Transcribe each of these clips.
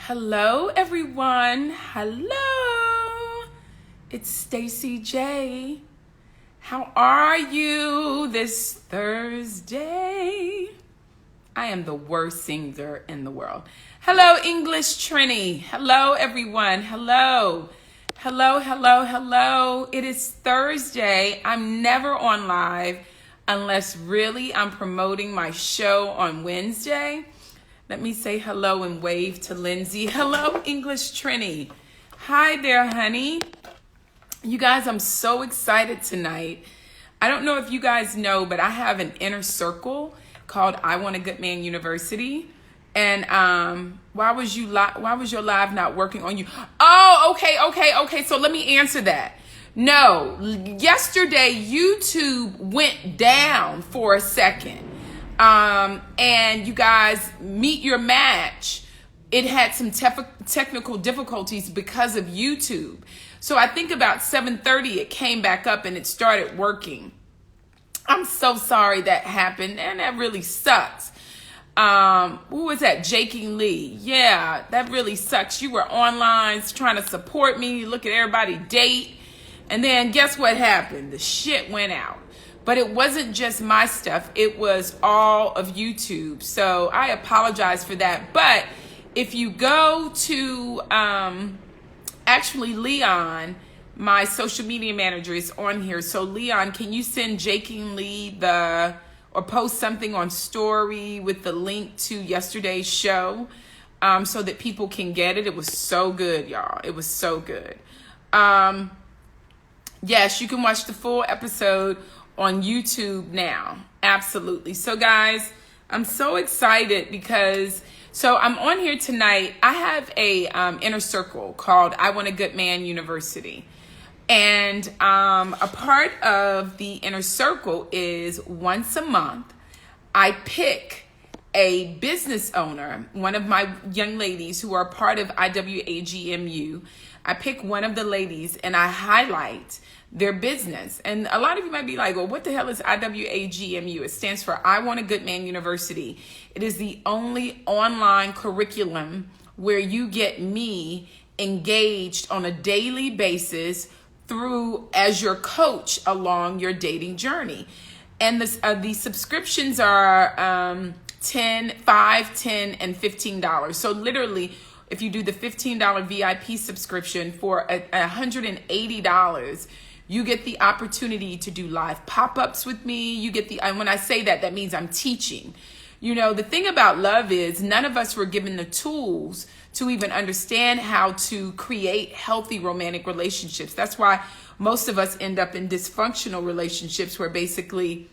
Hello, everyone. Hello. It's Stacey J. How are you this Thursday? I am the worst singer in the world. Hello, English Trini. Hello, everyone. Hello. Hello, hello, hello. It is Thursday. I'm never on live unless really I'm promoting my show on Wednesday. Let me say hello and wave to Lindsay. Hello, English Trini. Hi there, honey. You guys, I'm so excited tonight. I don't know if you guys know, but I have an inner circle called I Want a Good Man University. And why was your live not working on you? Oh, okay. So let me answer that. No, yesterday YouTube went down for a second. And you guys, meet your match. It had some technical difficulties because of YouTube. So I think about 7:30 it came back up and it started working. I'm so sorry that happened, and that really sucks. Who was that? Jaking Lee. Yeah, that really sucks. You were online trying to support me, look at everybody date, and then guess what happened? The shit went out. But it wasn't just my stuff. It was all of YouTube. So I apologize for that. But if you go to, actually Leon, my social media manager is on here. So Leon, can you send Jaking Lee or post something on story with the link to yesterday's show so that people can get it? It was so good, y'all. It was so good. Yes, you can watch the full episode on YouTube now. Absolutely. So guys, I'm so excited because I'm on here tonight. I have a inner circle called I Want a Good Man University. And a part of the inner circle is once a month, I pick a business owner, one of my young ladies who are part of IWAGMU. I pick one of the ladies and I highlight their business. And a lot of you might be like, well, what the hell is IWAGMU? It stands for I Want a Good Man University. It is the only online curriculum where you get me engaged on a daily basis as your coach along your dating journey. And the subscriptions are $5, $10, and $15. So literally, if you do the $15 VIP subscription for $180, you get the opportunity to do live pop-ups with me. You get and when I say that, that means I'm teaching. You know, the thing about love is none of us were given the tools to even understand how to create healthy romantic relationships. That's why most of us end up in dysfunctional relationships where basically,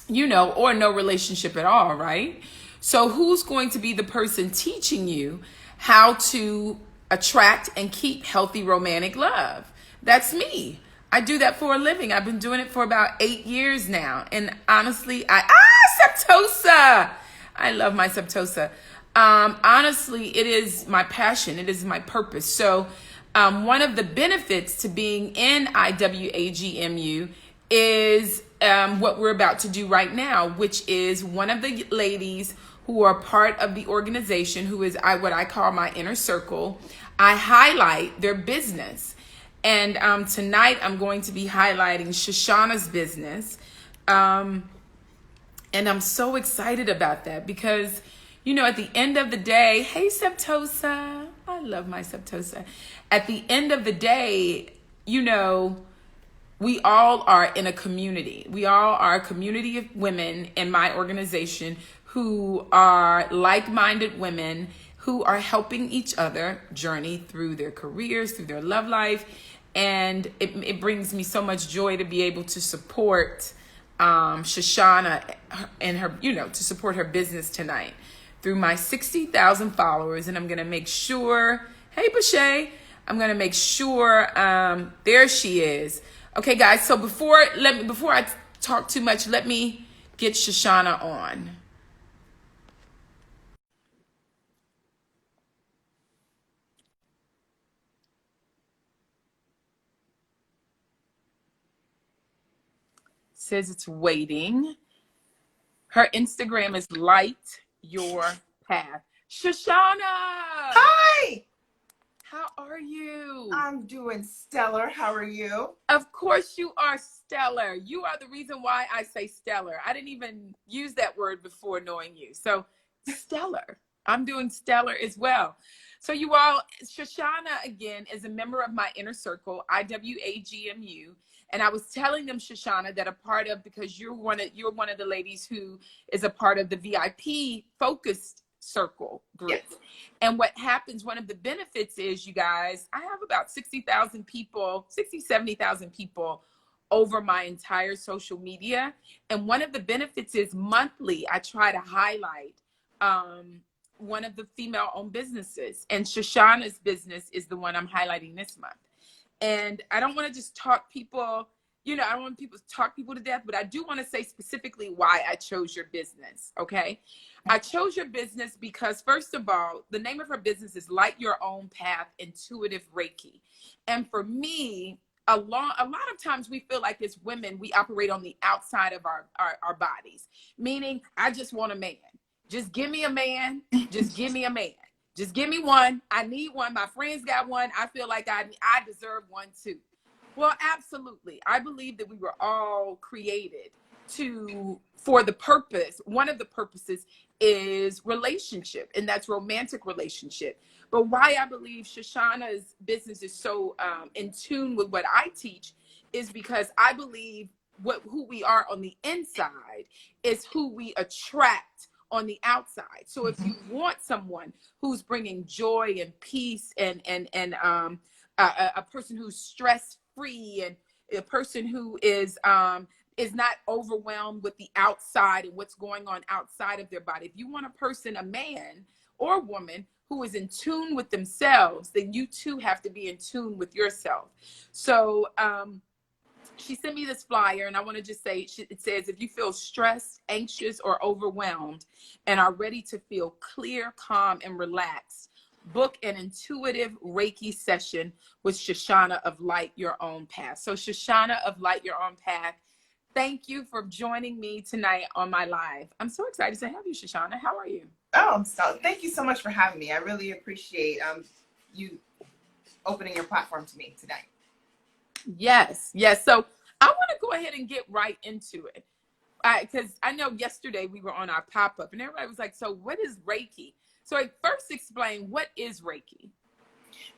or no relationship at all, right? So who's going to be the person teaching you how to attract and keep healthy romantic love? That's me. I do that for a living. I've been doing it for about 8 years now. And honestly, Septosa! I love my Septosa. Honestly, it is my passion. It is my purpose. So one of the benefits to being in IWAGMU is what we're about to do right now, which is one of the ladies who are part of the organization, who is what I call my inner circle. I highlight their business. And tonight I'm going to be highlighting Shoshana's business. And I'm so excited about that because, at the end of the day, hey, Septosa, I love my Septosa. At the end of the day, we all are in a community. We all are a community of women in my organization who are like-minded women who are helping each other journey through their careers, through their love life. And it brings me so much joy to be able to support Shoshana and her, to support her business tonight through my 60,000 followers. And I'm going to make sure, hey, Bashay, I'm going to make sure, there she is. Okay, guys, so before I talk too much, let me get Shoshana on. Says it's waiting. Her Instagram is Light Your Path. Shoshana! Hi, Hi. How are you? I'm doing stellar. How are you? Of course you are stellar. You are the reason why I say stellar. I didn't even use that word before knowing you. So stellar. I'm doing stellar as well. So you all, Shoshana again is a member of my inner circle, IWAGMU. And I was telling them, Shoshana, that a part of, because you're one of the ladies who is a part of the VIP focused circle group. Yes. And what happens, one of the benefits is, you guys, I have about 60,000 people, 60, 70,000 people over my entire social media. And one of the benefits is monthly, I try to highlight one of the female owned businesses. And Shoshana's business is the one I'm highlighting this month. And I don't want to just talk people, I don't want people to talk people to death, but I do want to say specifically why I chose your business. Okay. I chose your business because, first of all, the name of her business is Light Your Own Path Intuitive Reiki. And for me, a lot of times we feel like as women, we operate on the outside of our bodies, meaning I just want a man. Just give me a man. Just give me a man. Just give me one. I need one. My friends got one. I feel like I deserve one too. Well, absolutely. I believe that we were all created for the purpose. One of the purposes is relationship, and that's romantic relationship. But why I believe Shoshana's business is so in tune with what I teach is because I believe who we are on the inside is who we attract on the outside. So if you want someone who's bringing joy and peace and a person who's stress free and a person who is not overwhelmed with the outside and what's going on outside of their body. If you want a person, a man or woman who is in tune with themselves, then you too have to be in tune with yourself. So she sent me this flyer, and I want to just say, it says, if you feel stressed, anxious, or overwhelmed and are ready to feel clear, calm, and relaxed, book an intuitive Reiki session with Shoshana of Light Your Own Path. So Shoshana of Light Your Own Path, thank you for joining me tonight on my live. I'm so excited to have you, Shoshana. How are you? Oh, thank you so much for having me. I really appreciate you opening your platform to me tonight. Yes. So I want to go ahead and get right into it. Because I know yesterday we were on our pop-up and everybody was like, so what is Reiki? So I first explain, what is Reiki?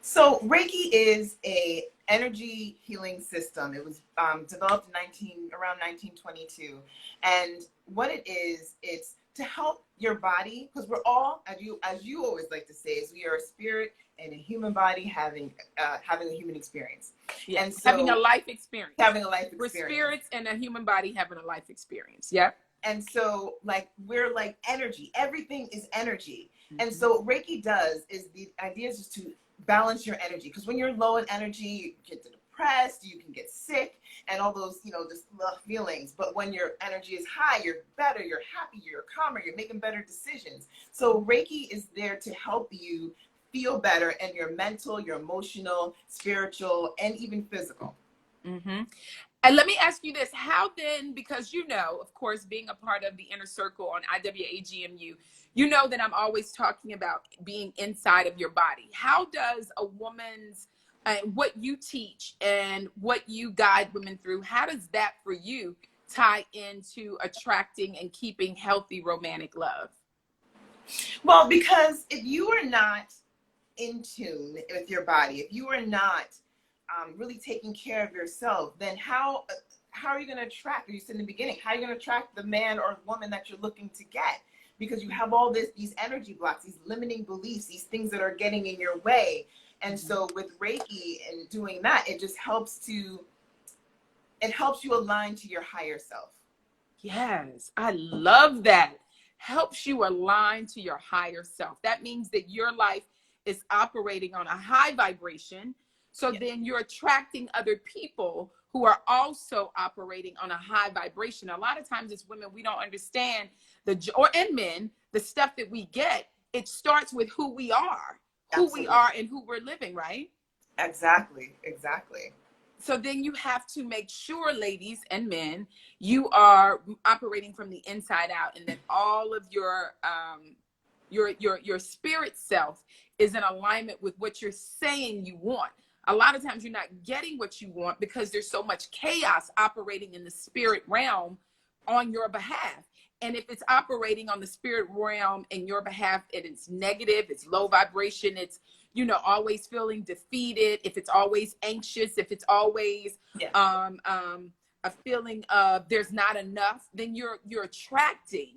So Reiki is a energy healing system. It was developed around 1922. And what it is, it's to help your body, because we're all, as you always like to say, is we are a spirit and a human body having a human experience. Yeah. And so, having a life experience. We're spirits and a human body having a life experience. Yeah. And so we're like energy. Everything is energy. Mm-hmm. And so what Reiki does is, the idea is just to balance your energy. Because when you're low in energy, you get depressed, you can get sick, and all those, just feelings. But when your energy is high, you're better, you're happy, you're calmer, you're making better decisions. So Reiki is there to help you feel better in your mental, your emotional, spiritual, and even physical. Mm-hmm. And let me ask you this, how then, because of course, being a part of the inner circle on IWAGMU, that I'm always talking about being inside of your body. How does a woman's, what you teach and what you guide women through, how does that for you tie into attracting and keeping healthy romantic love? Well, because if you are not in tune with your body, if you are not really taking care of yourself, then how are you going to attract, or you said in the beginning, how are you going to attract the man or woman that you're looking to get? Because you have all these energy blocks, these limiting beliefs, these things that are getting in your way. And so with Reiki and doing that, it just helps you align to your higher self. Yes, I love that. Helps you align to your higher self. That means that your life is operating on a high vibration. So then you're attracting other people who are also operating on a high vibration. A lot of times as women, we don't understand and men, the stuff that we get, it starts with who we are, Absolutely. Who we are and who we're living, right? Exactly. So then you have to make sure, ladies and men, you are operating from the inside out, and that all of your spirit self is in alignment with what you're saying you want. A lot of times you're not getting what you want because there's so much chaos operating in the spirit realm on your behalf. And if it's operating on the spirit realm in your behalf and it's negative, it's low vibration, it's, you know, always feeling defeated, if it's always anxious, if it's always a feeling of there's not enough, then you're attracting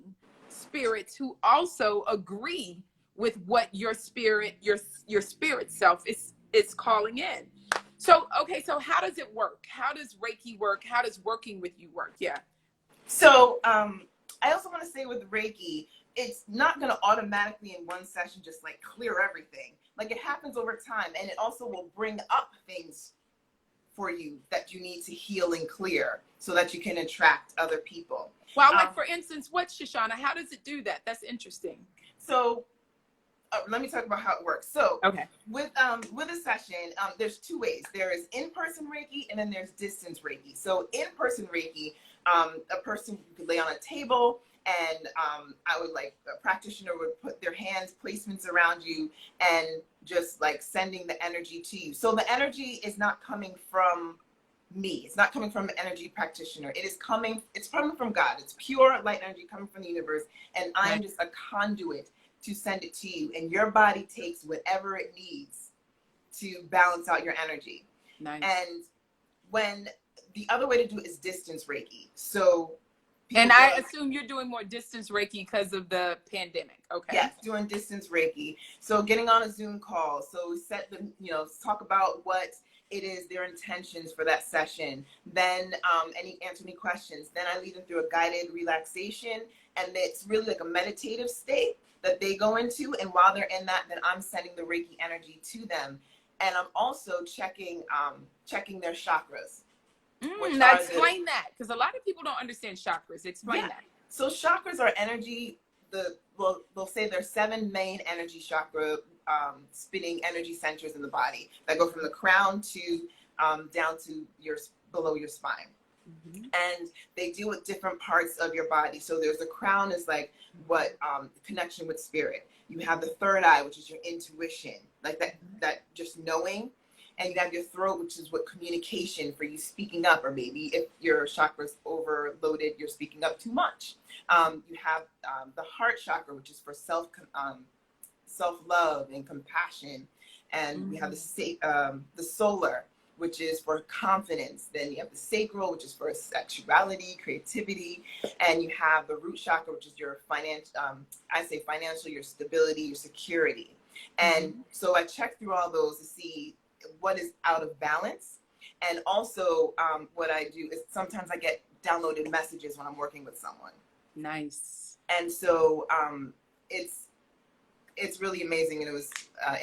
spirits who also agree with what your spirit, your spirit self is calling in. So, okay, so how does it work? How does Reiki work? How does working with you work? Yeah. So I also want to say with Reiki, it's not going to automatically in one session just like clear everything. Like it happens over time, and it also will bring up things for you that you need to heal and clear so that you can attract other people. Well, like for instance, what's Shoshana? How does it do that? That's interesting. So let me talk about how it works. So okay, with a session, there's two ways. There is in-person Reiki, and then there's distance Reiki. So in-person Reiki, a person could lay on a table, and I would like a practitioner would put their hands placements around you and just like sending the energy to you. So the energy is not coming from me. It's not coming from an energy practitioner. It's coming from God. It's pure light energy coming from the universe, and I'm just a conduit to send it to you, and your body takes whatever it needs to balance out your energy. Nice. And when the other way to do it is distance Reiki. So and I assume you're doing more distance Reiki because of the pandemic. Okay. Yes, doing distance Reiki. So getting on a Zoom call. So set the, talk about what it is, their intentions for that session. Then answer any questions. Then I lead them through a guided relaxation, and it's really like a meditative state that they go into. And while they're in that, then I'm sending the Reiki energy to them, and I'm also checking their chakras. Now explain that, because a lot of people don't understand chakras. Explain that. So chakras are energy. They'll say there's 7 main energy chakra spinning energy centers in the body that go from the crown to down to below your spine. Mm-hmm. And they deal with different parts of your body. So there's the crown is like what connection with spirit. You have the third eye, which is your intuition, like that just knowing. And you have your throat, which is what communication for you speaking up, or maybe if your chakra's overloaded, you're speaking up too much. You have the heart chakra, which is for self-love and compassion. And we have the solar, which is for confidence. Then you have the sacral, which is for sexuality, creativity. And you have the root chakra, which is your financial, your stability, your security. And so I check through all those to see what is out of balance. And also what I do is sometimes I get downloaded messages when I'm working with someone. Nice. And so it's really amazing. And it was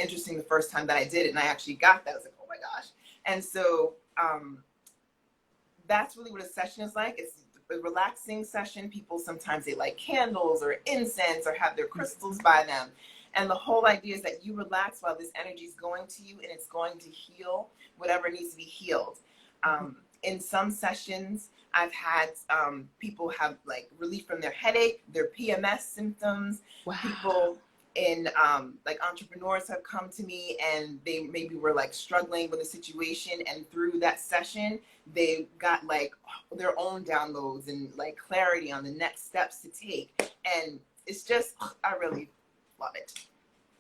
interesting the first time that I did it, and I actually got that. I was like, oh my gosh. And so that's really what a session is like. It's a relaxing session. People sometimes they light candles or incense or have their crystals by them. And the whole idea is that you relax while this energy is going to you, and it's going to heal whatever needs to be healed. In some sessions, I've had people have like relief from their headache, their PMS symptoms. Wow. People in like entrepreneurs have come to me, and they maybe were like struggling with a situation, and through that session, they got like their own downloads and like clarity on the next steps to take. And it's just, I really love it.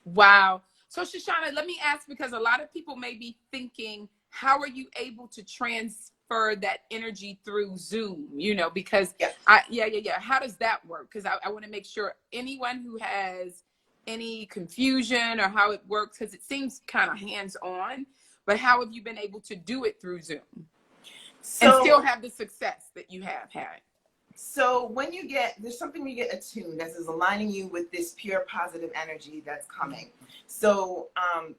Wow. So Shoshana, let me ask, because a lot of people may be thinking, how are you able to transfer that energy through Zoom? Because how does that work? Because I want to make sure anyone who has any confusion or how it works, because it seems kind of hands-on, but how have you been able to do it through Zoom and still have the success that you have had? So there's something you get attuned that is aligning you with this pure positive energy that's coming. So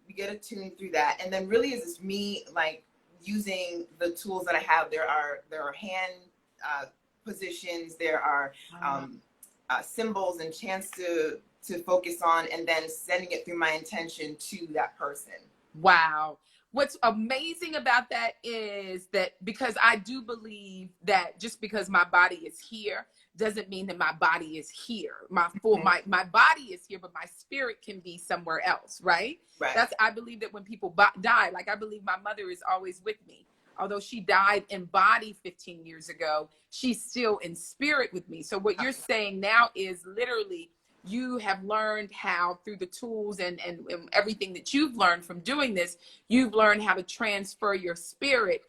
you get attuned through that. And then really is me like using the tools that I have. There are hand positions, there are symbols and chants to focus on, and then sending it through my intention to that person. Wow. What's amazing about that is that, because I do believe that just because my body is here doesn't mean that my body is here. My body is here, but my spirit can be somewhere else, right? Right. I believe that when people die, like I believe my mother is always with me. Although she died in body 15 years ago, she's still in spirit with me. So what you're saying now is literally you have learned how, through the tools and everything that you've learned from doing this, you've learned how to transfer your spirit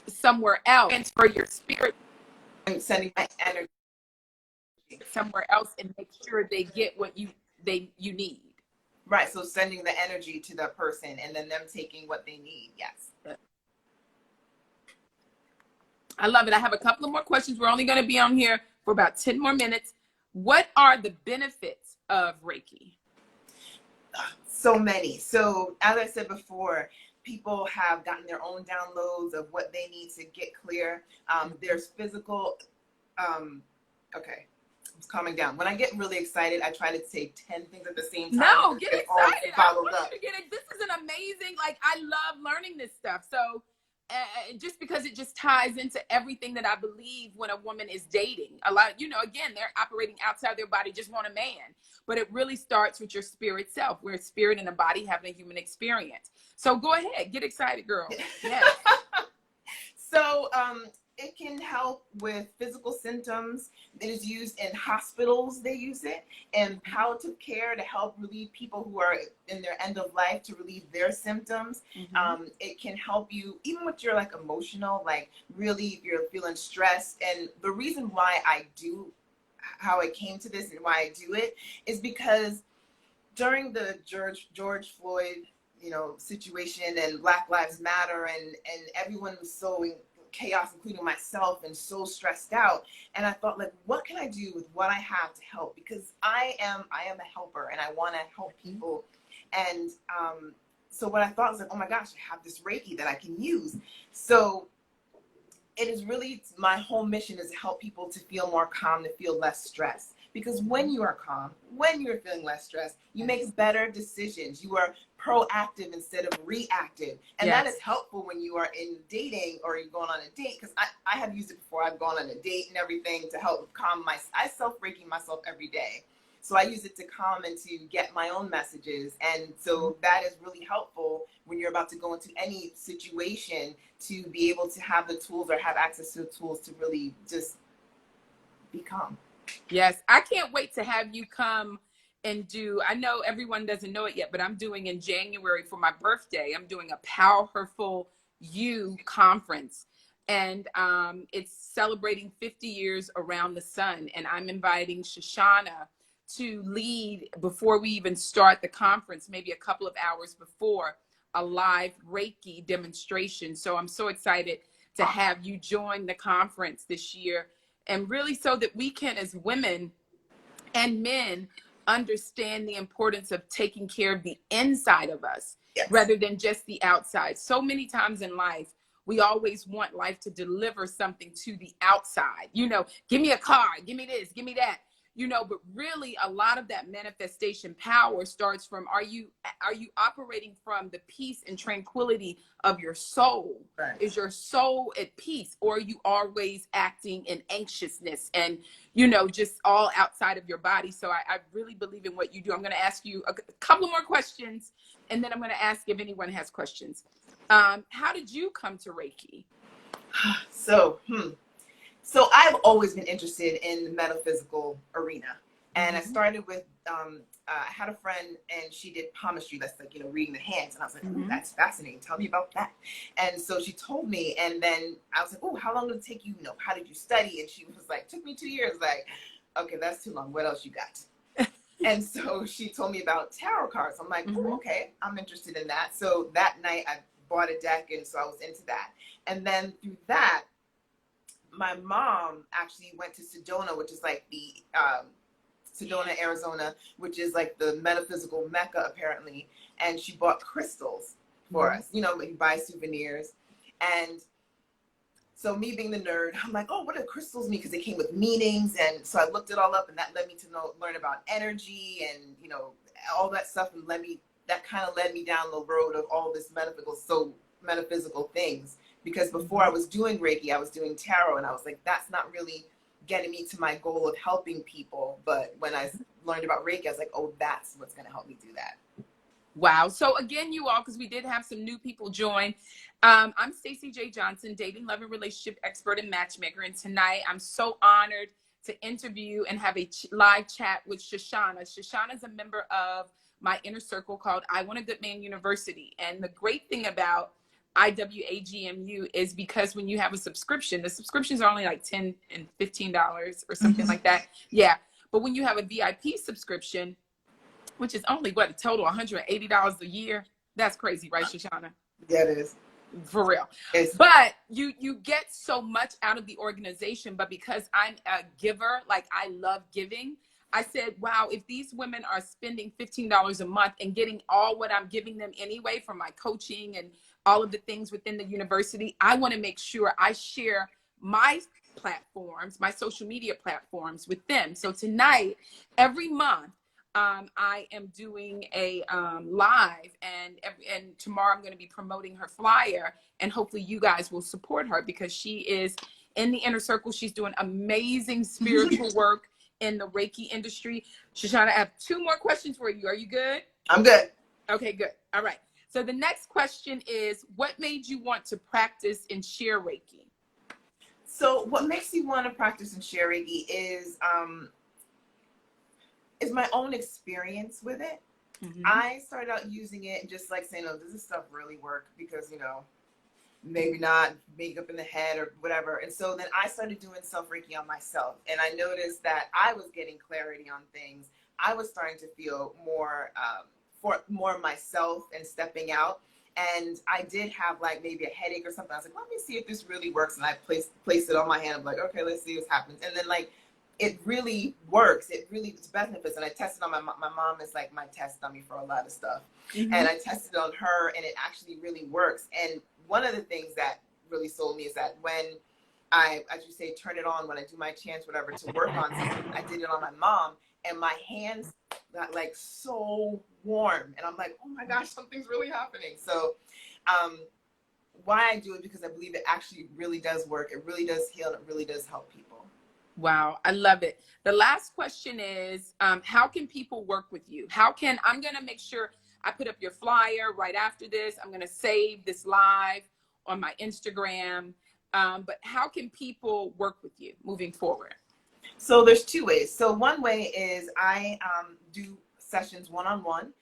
somewhere else. Transfer your spirit. I'm sending my energy somewhere else and make sure they get what you need. Right. So sending the energy to the person and then them taking what they need. Yes. I love it. I have a couple of more questions. We're only going to be on here for about 10 more minutes. What are the benefits of Reiki? So many. So as I said before, people have gotten their own downloads of what they need to get clear. There's physical, okay, I'm calming down. When I get really excited, I try to say 10 things at the same time. No, get excited. I want you to get it. This is an amazing, like, I love learning this stuff. So just because it just ties into everything that I believe when a woman is dating. A lot, again, they're operating outside their body, just want a man. But it really starts with your spirit self, where spirit and a body having a human experience. So go ahead, get excited, girl. Yes. So it can help with physical symptoms. It is used in hospitals. They use it in palliative care to help relieve people who are in their end of life, to relieve their symptoms. It can help you even with your like emotional, like really if you're feeling stressed. And the reason why I do, how I came to this and why I do it is because during the George Floyd, situation and Black Lives Matter and everyone was so in chaos, including myself, and so stressed out. And I thought, like, what can I do with what I have to help? Because I am a helper and I want to help people. And so what I thought was like, oh my gosh, I have this Reiki that I can use. So it is really, my whole mission is to help people to feel more calm, to feel less stress. Because when you are calm, when you're feeling less stressed, you make better decisions. You are proactive instead of reactive. And that is helpful when you are in dating or you're going on a date. Because I have used it before. I've gone on a date and everything to help calm I self-Reiki myself every day. So I use it to calm and to get my own messages. And so that is really helpful when you're about to go into any situation, to be able to have the tools or have access to the tools to really just be calm. Yes, I can't wait to have you come and do, I know everyone doesn't know it yet, but I'm doing in January for my birthday, I'm doing a Powerful You conference. And it's celebrating 50 years around the sun. And I'm inviting Shoshana to lead, before we even start the conference, maybe a couple of hours before, a live Reiki demonstration. So I'm so excited to have you join the conference this year. And really so that we can, as women and men, understand the importance of taking care of the inside of us rather than just the outside. So many times in life, we always want life to deliver something to the outside. Give me a car, give me this, give me that. But really a lot of that manifestation power starts from, are you operating from the peace and tranquility of your soul? Right. Is your soul at peace, or are you always acting in anxiousness and, just all outside of your body? So I really believe in what you do. I'm going to ask you a couple more questions, and then I'm going to ask if anyone has questions. How did you come to Reiki? So I've always been interested in the metaphysical arena. And I started with, I had a friend and she did palmistry. That's like, reading the hands. And I was like, ooh, that's fascinating. Tell me about that. And so she told me, and then I was like, oh, how long did it take you? How did you study? And she was like, took me 2 years. Like, okay, that's too long. What else you got? And so she told me about tarot cards. I'm like, oh, okay, I'm interested in that. So that night I bought a deck, and so I was into that. And then through that, my mom actually went to Sedona, which is like the Sedona, Arizona, which is like the metaphysical mecca apparently. And she bought crystals for us. You buy souvenirs. And so me being the nerd, I'm like, oh, what do crystals mean? Because they came with meanings. And so I looked it all up, and that led me to learn about energy and, all that stuff. And that kind of led me down the road of all this metaphysical things. Because before I was doing Reiki, I was doing tarot, and I was like, that's not really getting me to my goal of helping people. But when I learned about Reiki, I was like, oh, that's what's going to help me do that. Wow. So again, you all, because we did have some new people join. I'm Stacii J. Johnson, dating, love, and relationship expert and matchmaker. And tonight I'm so honored to interview and have a live chat with Shoshana. Shoshana is a member of my inner circle called I Want a Good Man University. And the great thing about IWAGMU is because when you have a subscription, the subscriptions are only like $10 and $15 or something like that. Yeah. But when you have a VIP subscription, which is only what, a total $180 a year. That's crazy, right, Shoshana? Yeah, it is. For real. But you get so much out of the organization, but because I'm a giver, like I love giving, I said, wow, if these women are spending $15 a month and getting all what I'm giving them anyway from my coaching and all of the things within the university, I want to make sure I share my platforms, my social media platforms with them. So tonight, every month, I am doing a live, and tomorrow I'm going to be promoting her flyer, and hopefully you guys will support her because she is in the inner circle. She's doing amazing spiritual work in the Reiki industry. Shoshana, I have 2 more questions for you. Are you good? I'm good. Okay, good. All right. So the next question is, what made you want to practice and share Reiki? So what makes you want to practice and share Reiki is my own experience with it. Mm-hmm. I started out using it and just like saying, oh, does this stuff really work? Because, you know, maybe not, makeup in the head or whatever. And so then I started doing self-Reiki on myself. And I noticed that I was getting clarity on things. I was starting to feel more myself and stepping out. And I did have like maybe a headache or something. I was like, let me see if this really works. And I placed it on my hand. I'm like, okay, let's see what happens. And then like, it really works. It's benefits. And I tested on my mom is like my test dummy for a lot of stuff. Mm-hmm. And I tested on her and it actually really works. And one of the things that really sold me is that when I, as you say, turn it on, when I do my chants, whatever, to work on something, I did it on my mom and my hands got like so warm. And I'm like, oh my gosh, something's really happening. So why I do it, because I believe it actually really does work. It really does heal. And it really does help people. Wow, I love it. The last question is, how can people work with you? I'm going to make sure I put up your flyer right after this. I'm going to save this live on my Instagram. But how can people work with you moving forward? So there's 2 ways. So one way is I do sessions one-on-one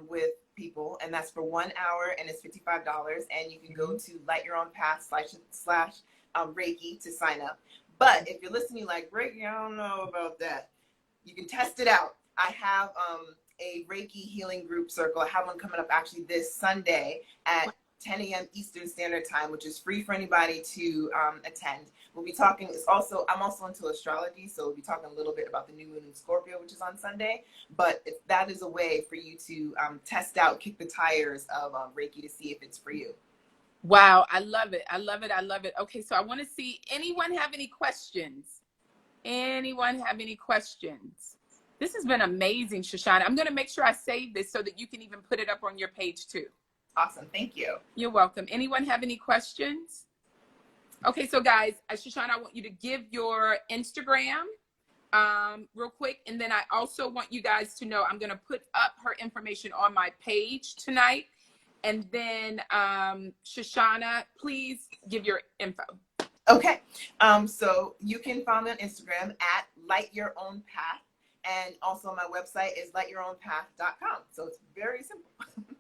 with people, and that's for 1 hour, and it's $55. And you can go to lightyourOwnPath/Reiki to sign up. But if you're listening like, Reiki, I don't know about that, you can test it out. I have a Reiki healing group circle. I have one coming up actually this Sunday at 10 a.m. Eastern Standard Time, which is free for anybody to attend. We'll be talking, I'm also into astrology, so we'll be talking a little bit about the new moon in Scorpio, which is on Sunday. But that is a way for you to test out, kick the tires of Reiki to see if it's for you. Wow, I love it. I love it. I love it. Okay, so I want to see, anyone have any questions? Anyone have any questions? This has been amazing, Shoshana. I'm going to make sure I save this so that you can even put it up on your page too. Awesome. Thank you. You're welcome. Anyone have any questions? Okay, so guys, Shoshana, I want you to give your Instagram real quick. And then I also want you guys to know I'm going to put up her information on my page tonight. And then, Shoshana, please give your info. Okay. So you can find me on Instagram at lightyourOwnPath. And also my website is lightyourOwnPath.com. So it's very simple.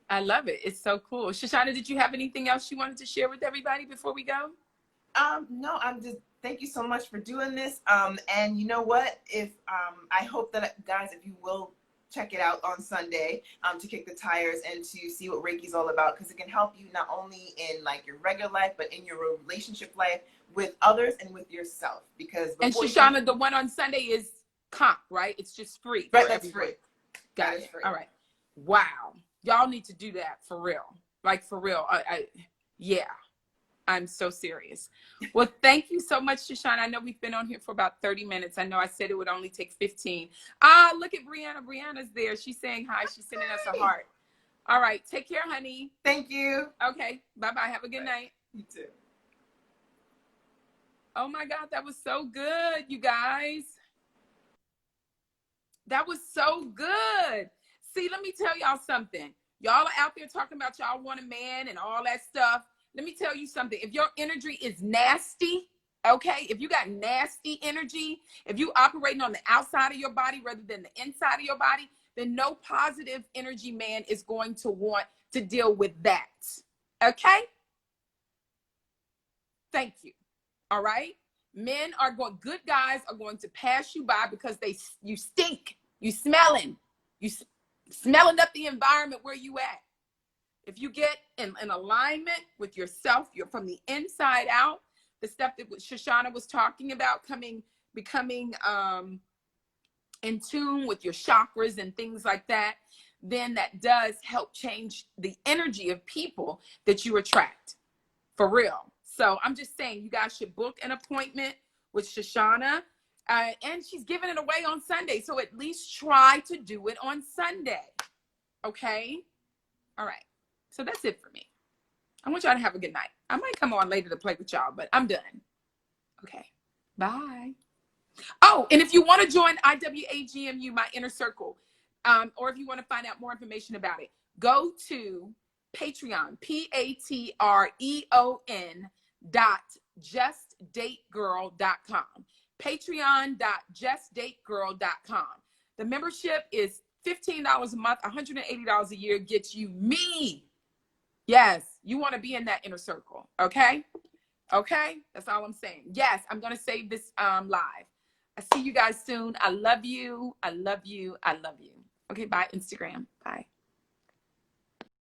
I love it. It's so cool. Shoshana, did you have anything else you wanted to share with everybody before we go? No, thank you so much for doing this. And you know what? I hope that, guys, if you will check it out on Sunday to kick the tires and to see what Reiki is all about, because it can help you not only in like your regular life, but in your relationship life with others and with yourself. And Shoshana, the one on Sunday is comp, right? It's just free. Right, that's free. Got it. Free. All right. Wow. Y'all need to do that for real. Like for real. Yeah. I'm so serious. Well, thank you so much, Shoshana. I know we've been on here for about 30 minutes. I know I said it would only take 15. Look at Brianna. Brianna's there. She's saying hi. She's sending us a heart. All right. Take care, honey. Thank you. Okay. Bye-bye. Have a good night. You too. Oh my God, that was so good, you guys. That was so good. See, let me tell y'all something. Y'all are out there talking about y'all want a man and all that stuff. Let me tell you something. If your energy is nasty, okay, if you got nasty energy, if you operating on the outside of your body rather than the inside of your body, then no positive energy man is going to want to deal with that. Okay? Thank you. All right? Men are going, good guys are going to pass you by because you stink. You smelling. You smelling up the environment where you at. If you get in alignment with yourself, you're from the inside out, the stuff that Shoshana was talking about, becoming in tune with your chakras and things like that, then that does help change the energy of people that you attract. For real. So I'm just saying, you guys should book an appointment with Shoshana. And she's giving it away on Sunday. So at least try to do it on Sunday. Okay? All right. So that's it for me. I want y'all to have a good night. I might come on later to play with y'all, but I'm done. Okay. Bye. Oh, and if you want to join IWAGMU, my inner circle, or if you want to find out more information about it, go to Patreon, patreon.justdategirl.com. Patreon.justdategirl.com. The membership is $15 a month, $180 a year gets you me. Yes, you want to be in that inner circle. Okay? Okay? That's all I'm saying. Yes, I'm going to save this live. I see you guys soon. I love you. I love you. I love you. Okay, bye, Instagram. Bye.